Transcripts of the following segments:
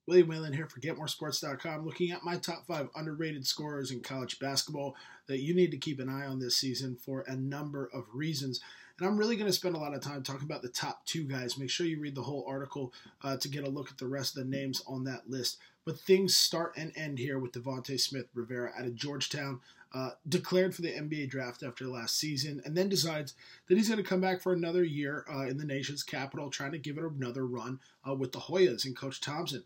William Whalen here for GetMoreSports.com, looking at my top 5 underrated scorers in college basketball that you need to keep an eye on this season for a number of reasons. And I'm really going to spend a lot of time talking about the top 2 guys. Make sure you read the whole article to get a look at the rest of the names on that list. But things start and end here with Devontae Smith-Rivera out of Georgetown, declared for the NBA draft after last season, and then decides that he's going to come back for another year in the nation's capital, trying to give it another run with the Hoyas and Coach Thompson.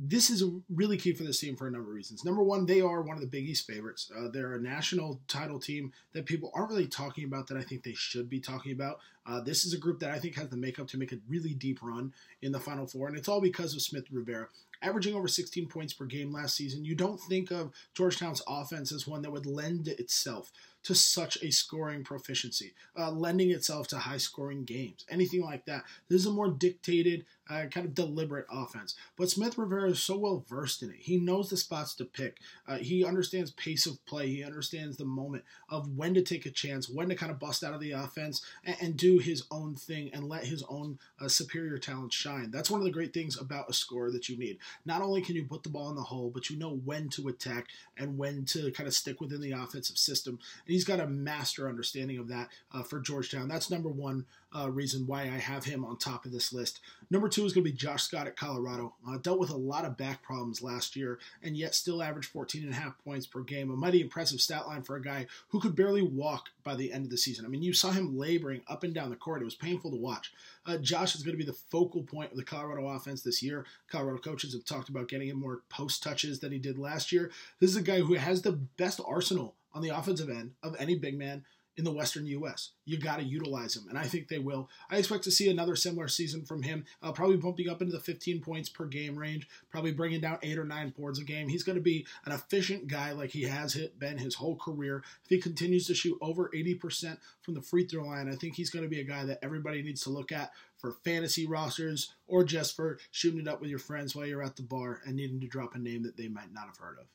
This is really key for this team for a number of reasons. Number one, they are one of the Big East favorites. They're a national title team that people aren't really talking about that I think they should be talking about. This is a group that I think has the makeup to make a really deep run in the Final Four, and it's all because of Smith-Rivera. Averaging over 16 points per game last season, you don't think of Georgetown's offense as one that would lend itself to such a scoring proficiency, lending itself to high-scoring games, anything like that. This is a more dictated, kind of deliberate offense. But Smith-Rivera is so well-versed in it. He knows the spots to pick. He understands pace of play. He understands the moment of when to take a chance, when to kind of bust out of the offense and do his own thing and let his own superior talent shine. That's one of the great things about a scorer that you need. Not only can you put the ball in the hole, but you know when to attack and when to kind of stick within the offensive system. And he's got a master understanding of that for Georgetown. That's number one reason why I have him on top of this list. Number 2 is going to be Josh Scott at Colorado. Dealt with a lot of back problems last year and yet still averaged 14.5 points per game. A mighty impressive stat line for a guy who could barely walk by the end of the season. I mean, you saw him laboring up and down the court. It was painful to watch. Josh is going to be the focal point of the Colorado offense this year. Colorado coaches have talked about getting him more post touches than he did last year. This is a guy who has the best arsenal on the offensive end of any big man in the Western U.S. You got to utilize him, and I think they will. I expect to see another similar season from him, probably bumping up into the 15 points per game range, probably bringing down 8 or 9 boards a game. He's going to be an efficient guy like he has been his whole career. If he continues to shoot over 80% from the free throw line, I think he's going to be a guy that everybody needs to look at for fantasy rosters or just for shooting it up with your friends while you're at the bar and needing to drop a name that they might not have heard of.